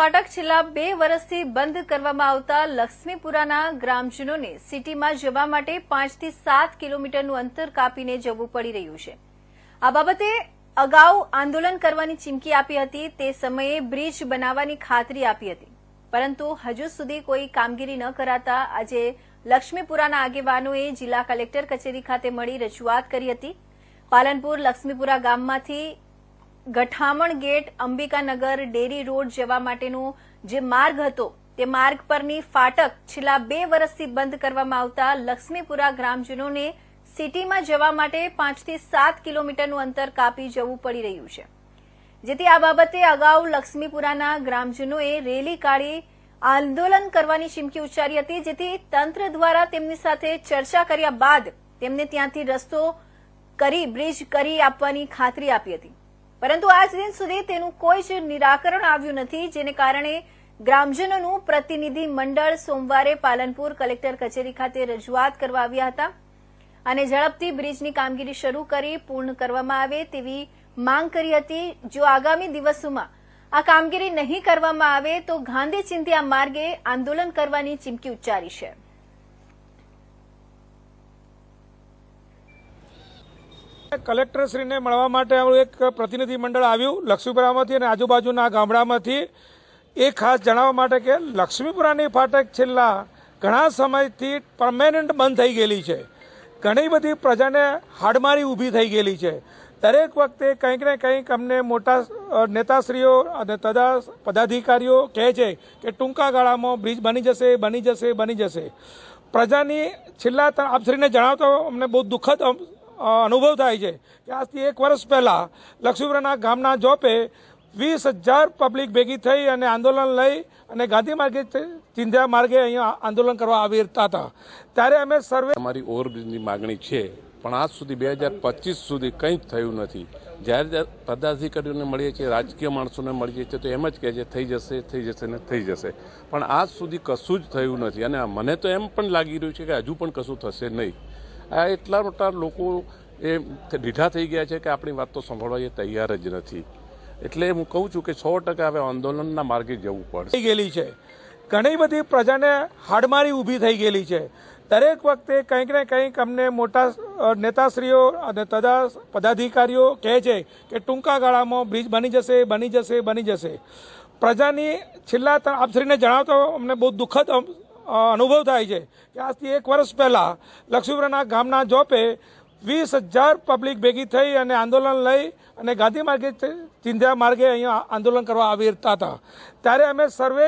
ફાટક છેલ્લા 2 વર્ષથી બંધ કરવામાં આવતા લક્ષ્મીપુરાના ગ્રામજનોને સિટીમાં જવા માટે 5 થી 7 કિલોમીટરનું અંતર કાપીને જવું પડી રહ્યું છે। આ બાબતે અગાઉ આંદોલન કરવાની ચીમકી આપી હતી, તે સમયે બ્રિજ બનાવવાની ખાતરી આપી હતી, પરંતુ હજુ સુધી કોઈ કામગીરી ન કરાતા આજે લક્ષ્મીપુરાના આગેવાનોએ જિલ્લા કલેક્ટર કચેરી ખાતે મળી રજૂઆત કરી હતી। પાલનપુર લક્ષ્મીપુરા ગામમાંથી Gathaman gate Ambikanagar dairy road જવા માટેનો જે માર્ગ હતો તે માર્ગ પરની ફાટક છેલ્લા 2 વર્ષથી બંધ કરવામાં આવતા લક્ષ્મીપુરા ગ્રામજનોને સિટીમાં જવા માટે 5 થી 7 કિલોમીટરનું અંતર કાપી જવું પડી રહ્યું છે, જેથી આ બાબતે અગાઉ લક્ષ્મીપુરાના ગ્રામજનોએ રેલી કાઢી આંદોલન કરવાની ચીમકી ઉચ્ચારી હતી, જેથી તંત્ર દ્વારા તેમની સાથે ચર્ચા કર્યા બાદ તેમને ત્યાંથી રસ્તો કરી બ્રિજ કરી આપવાની ખાતરી આપી હતી, પરંતુ આજ દિન સુધી તેનું કોઈ જ નિરાકરણ આવ્યું નથી, જેને કારણે ગ્રામજનોનું પ્રતિનિધિ મંડળ સોમવારે પાલનપુર કલેક્ટર કચેરી ખાતે રજૂઆત કરવા આવ્યા હતા અને ઝડપથી બ્રિજની કામગીરી શરૂ કરી પૂર્ણ કરવામાં આવે તેવી માંગ કરી હતી। જો આગામી દિવસોમાં આ કામગીરી નહીં કરવામાં આવે તો ગાંધી ચિંધ્યા માર્ગે આંદોલન કરવાની ચીમકી ઉચ્ચારી છે। કલેક્ટરશ્રીને મળવા માટે એક પ્રતિનિધિ મંડળ આવ્યું લક્ષ્મીપુરામાંથી અને આજુબાજુના ગામડામાંથી, એ ખાસ જણાવવા માટે કે લક્ષ્મીપુરાની ફાટક છેલ્લા ઘણા સમયથી પરમેનન્ટ બંધ થઈ ગયેલી છે। ઘણી બધી પ્રજાને હાડમારી ઊભી થઈ ગયેલી છે। દરેક વખતે કંઈક ને કંઈક અમને મોટા નેતાશ્રીઓ અને તથા પદાધિકારીઓ કહે છે કે ટૂંકા ગાળામાં બ્રિજ બની જશે, બની જશે, બની જશે। પ્રજાની છેલ્લા આપશ્રીને જણાવતો અમને બહુ દુઃખદ અનુભવ થાય છે કે આજથી 1 વર્ષ પહેલા લક્ષ્મીપુરાના ગામના જોપે 20,000 પબ્લિક ભેગી થઈ અને આંદોલન લઈ અને ગાંધી માર્ગે ચિંધ્યા માર્ગે અહીંયા આંદોલન કરવા આવી હતા। ત્યારે અમે સર્વે અમારી ઓવરબ્રિજની માગણી છે, પણ આજ સુધી 2025 સુધી કંઈ જ થયું નથી। જ્યારે પદાધિકારીઓને મળીએ છીએ, રાજકીય માણસોને મળીએ છીએ તો એમ જ કહે છે થઈ જશે, થઈ જશે ને થઈ જશે, પણ આજ સુધી કશું જ થયું નથી અને મને તો એમ પણ લાગી રહ્યું છે કે હજુ પણ કશું થશે નહીં। આ એટલા મોટા લોકો એ ઢીઠા થઈ ગયા છે કે આપણી વાત તો સાંભળવા એ તૈયાર જ નથી। એટલે હું કહું છું કે 100% હવે આંદોલનના માર્ગે જવું પડશે। ગયેલી છે, ઘણી બધી પ્રજાને હાડમારી ઊભી થઈ ગયેલી છે। દરેક વખતે કંઈક ને કંઈક અમને મોટા નેતાશ્રીઓ અને તથા પદાધિકારીઓ કહે છે કે ટૂંકા ગાળામાં બ્રિજ બની જશે, બની જશે, બની જશે। પ્રજાની છેલ્લા આપશ્રીને જણાવતો અમને બહુ દુઃખદ અનુભવ થાય છે કે આજથી 1 વર્ષ પહેલા લક્ષ્મીપુરાના ગામના જોપે 20,000 પબ્લિક ભેગી થઈ અને આંદોલન લઈ અને ગાંધી માર્ગે ચિંધ્યા માર્ગે અહીંયા આંદોલન કરવા આવી હતા। ત્યારે અમે સર્વે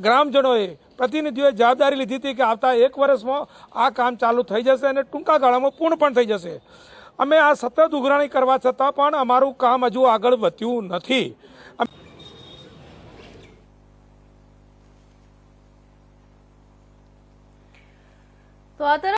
ગ્રામજનોએ પ્રતિનિધિઓએ જવાબદારી લીધી હતી કે આવતા 1 વર્ષમાં આ કામ ચાલુ થઈ જશે અને ટૂંકા ગાળામાં પૂર્ણ પણ થઈ જશે। અમે આ સતત ઉઘરાણી કરવા છતાં પણ અમારું કામ હજુ આગળ વધ્યું નથી। તો આ તરફ